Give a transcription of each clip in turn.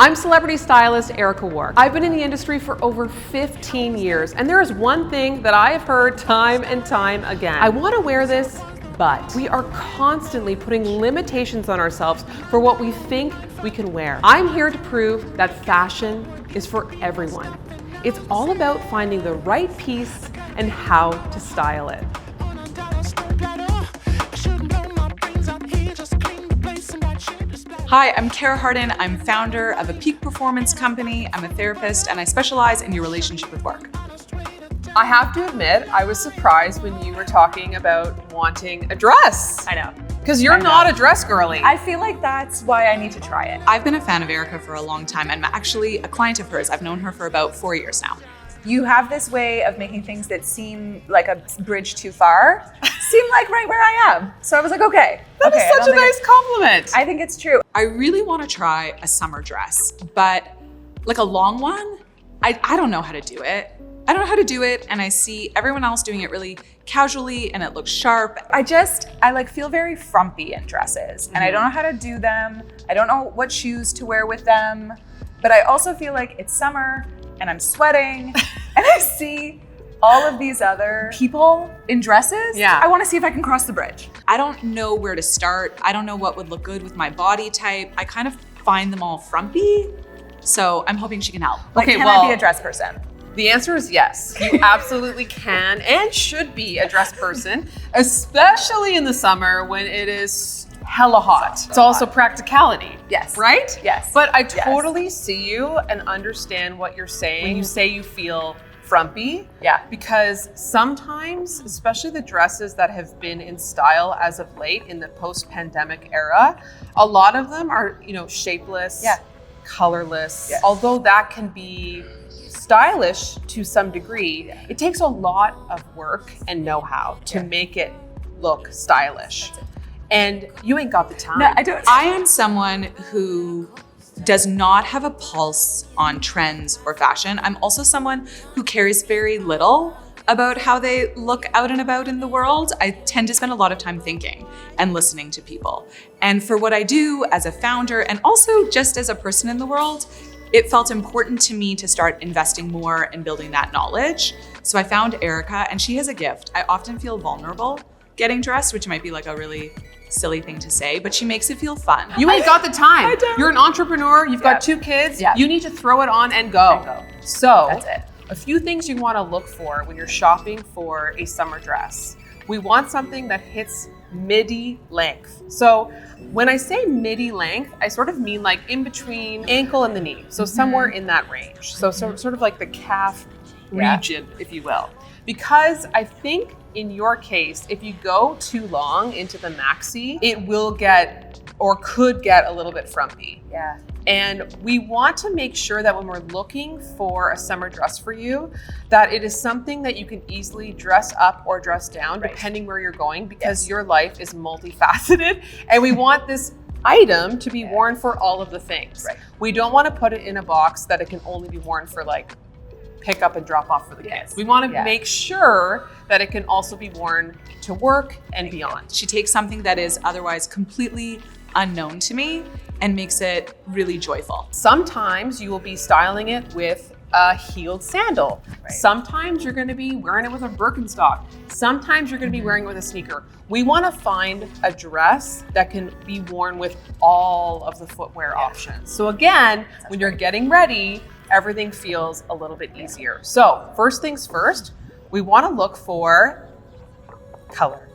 I'm celebrity stylist Erica Wark. I've been in the industry for over 15 years, and there is one thing that I have heard time and time again. I want to wear this, but we are constantly putting limitations on ourselves for what we think we can wear. I'm here to prove that fashion is for everyone. It's all about finding the right piece and how to style it. Hi, I'm Kara Hardin. I'm founder of a peak performance company. I'm a therapist and I specialize in your relationship with work. I have to admit, I was surprised when you were talking about wanting a dress. I know. Because you're not a dress girly. I feel like that's why I need to try it. I've been a fan of Erica for a long time and I'm actually a client of hers. I've known her for about 4 years now. You have this way of making things that seem like a bridge too far seem like right where I am. So I was like, okay. That is such a nice compliment. I think it's true. I really want to try a summer dress, but like a long one, I don't know how to do it. I don't know how to do it, and I see everyone else doing it really casually and it looks sharp. I like feel very frumpy in dresses and I don't know how to do them. I don't know what shoes to wear with them, but I also feel like it's summer and I'm sweating and I see all of these other people in dresses. Yeah. I want to see if I can cross the bridge. I don't know where to start. I don't know what would look good with my body type. I kind of find them all frumpy. So I'm hoping she can help. Like, can I be a dress person? The answer is yes. You absolutely can and should be a dress person, especially in the summer when it is hella hot. It's also practicality. Yes. Right? Yes. But I totally see you and understand what you're saying when you say you feel frumpy. Yeah. Because sometimes, especially the dresses that have been in style as of late in the post-pandemic era, a lot of them are, shapeless, colorless. Although that can be stylish to some degree, it takes a lot of work and know-how to make it look stylish. And you ain't got the time. No, I don't. I am someone who does not have a pulse on trends or fashion. I'm also someone who cares very little about how they look out and about in the world. I tend to spend a lot of time thinking and listening to people. And for what I do as a founder and also just as a person in the world, it felt important to me to start investing more in building that knowledge. So I found Erica and she has a gift. I often feel vulnerable getting dressed, which might be like a really silly thing to say, but she makes it feel fun. You ain't got the time. I don't. You're an entrepreneur, you've got 2 kids, you need to throw it on and go. So that's it. A few things you want to look for when you're shopping for a summer dress. We want something that hits midi length. So when I say midi length, I sort of mean like in between ankle and the knee. So somewhere in that range. So sort of like the calf region, if you will. Because I think in your case, if you go too long into the maxi, it will get or could get a little bit frumpy. Yeah. And we want to make sure that when we're looking for a summer dress for you, that it is something that you can easily dress up or dress down, depending where you're going, because your life is multifaceted. And we want this item to be worn for all of the things. Right. We don't want to put it in a box that it can only be worn for like pick up and drop off for the kids. We want to make sure that it can also be worn to work and beyond. She takes something that is otherwise completely unknown to me and makes it really joyful. Sometimes you will be styling it with a heeled sandal. Sometimes you're going to be wearing it with a Birkenstock. Sometimes you're going to be wearing it with a sneaker. We want to find a dress that can be worn with all of the footwear options. So again, when you're getting ready, everything feels a little bit easier. So first things first, we want to look for color.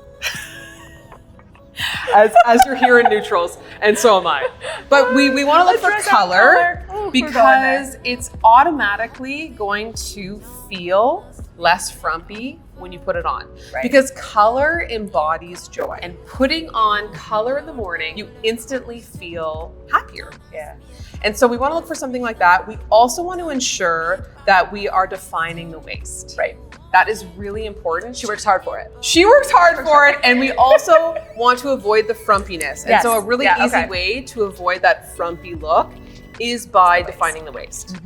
As you're here in neutrals, and so am I. But we want to look for color because it's automatically going to feel less frumpy when you put it on. Because color embodies joy. And putting on color in the morning, you instantly feel happier. And so we want to look for something like that. We also want to ensure that we are defining the waist. That is really important. She works hard for it. She works hard for it, and we also want to avoid the frumpiness. And so a really easy way to avoid that frumpy look is by defining the waist.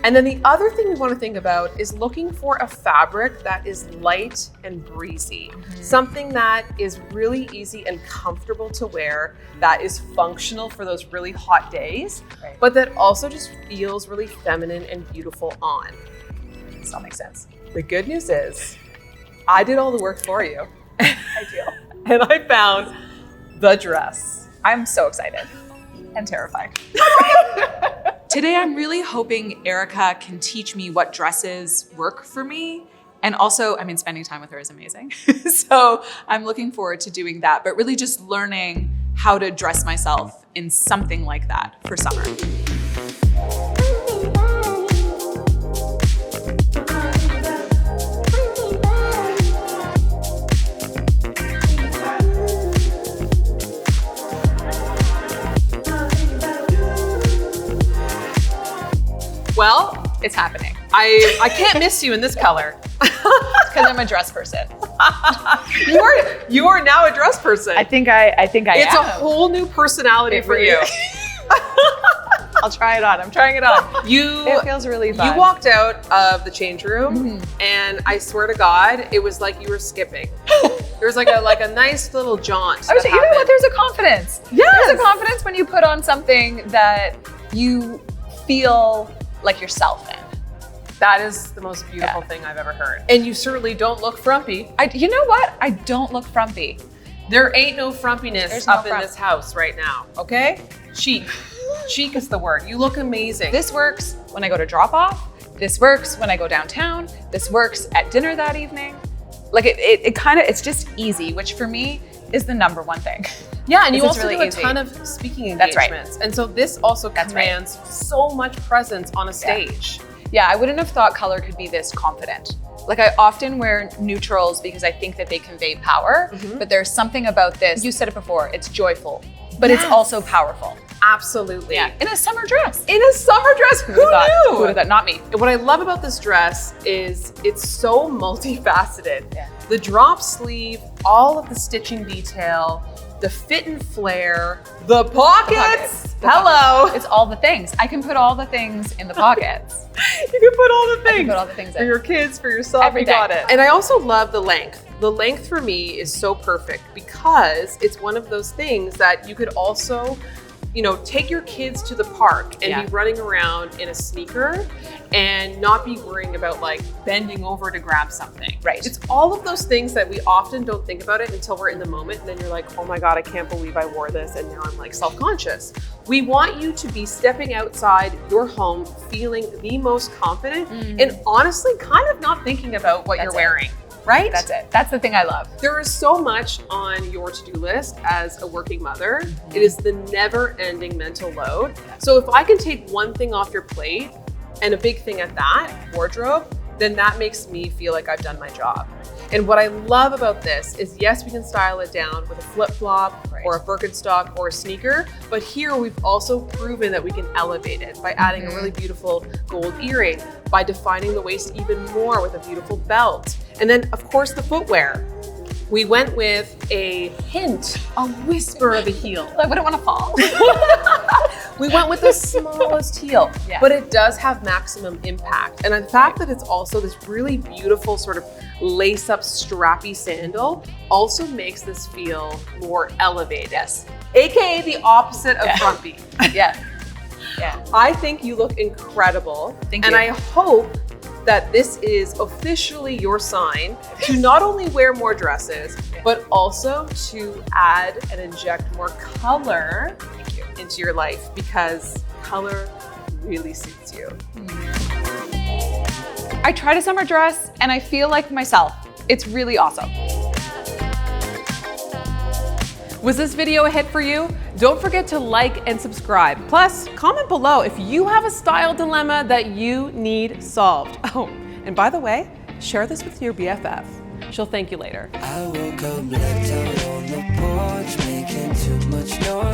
And then the other thing we want to think about is looking for a fabric that is light and breezy. Something that is really easy and comfortable to wear, that is functional for those really hot days, but that also just feels really feminine and beautiful on. Does that make sense? The good news is, I did all the work for you. I do. And I found the dress. I'm so excited and terrified. Today, I'm really hoping Erica can teach me what dresses work for me. And also, I mean, spending time with her is amazing. So I'm looking forward to doing that, but really just learning how to dress myself in something like that for summer. Well, It's happening. I can't miss you in this color. Because I'm a dress person. You are now a dress person. I think I It's am. a whole new personality for you. I'll try it on. I'm trying it on. It feels really fun. You walked out of the change room, and I swear to God, it was like you were skipping. There was like a nice little jaunt. I was like, you know what? There's a confidence. Yes. There's a confidence when you put on something that you feel like yourself in. That is the most beautiful thing I've ever heard. And you certainly don't look frumpy. You know what? I don't look frumpy. There ain't no frumpiness There's no up in this house right now, okay? Chic. Chic is the word. You look amazing. This works when I go to drop off. This works when I go downtown. This works at dinner that evening. Like it's just easy, which for me is the number one thing. Yeah, and you It's also really do a easy. ton of speaking That's right. engagements. And so this also commands so much presence on a stage. Yeah, I wouldn't have thought color could be this confident. Like I often wear neutrals because I think that they convey power, but there's something about this. You said it before, it's joyful, but it's also powerful. Absolutely. Yeah, in a summer dress. In a summer dress, who Who knew? would have thought? Not me. And what I love about this dress is it's so multifaceted. Yeah. The drop sleeve, all of the stitching detail, the fit and flare, the pockets. Hello. It's all the things. I can put all the things in the pockets. You can put all the I things. can put all the things For in. your kids, for yourself, Every you got day. it. And I also love the length. The length for me is so perfect because it's one of those things that you could also, take your kids to the park and be running around in a sneaker and not be worrying about like bending over to grab something. Right. It's all of those things that we often don't think about it until we're in the moment. And then you're like, oh my God, I can't believe I wore this. And now I'm like self-conscious. We want you to be stepping outside your home, feeling the most confident and honestly kind of not thinking about what you're wearing. Right? That's it. That's the thing I love. There is so much on your to-do list as a working mother. It is the never-ending mental load. So if I can take one thing off your plate, and a big thing at that, wardrobe, then that makes me feel like I've done my job. And what I love about this is, yes, we can style it down with a flip-flop or a Birkenstock or a sneaker, but here we've also proven that we can elevate it by adding a really beautiful gold earring, by defining the waist even more with a beautiful belt. And then, of course, the footwear. We went with a hint, a whisper of a heel. I wouldn't want to fall. We went with the smallest heel, Yeah. but it does have maximum impact. And the fact that it's also this really beautiful sort of lace-up strappy sandal also makes this feel more elevated. Yes. AKA the opposite of frumpy. Yeah. Yeah. I think you look incredible. Thank and you. I hope that this is officially your sign to not only wear more dresses, but also to add and inject more color into your life, because color really suits you. I tried a summer dress and I feel like myself. It's really awesome. Was this video a hit for you? Don't forget to like and subscribe. Plus, comment below if you have a style dilemma that you need solved. Oh, and by the way, share this with your BFF. She'll thank you later. I woke up left out on the porch, making too much noise.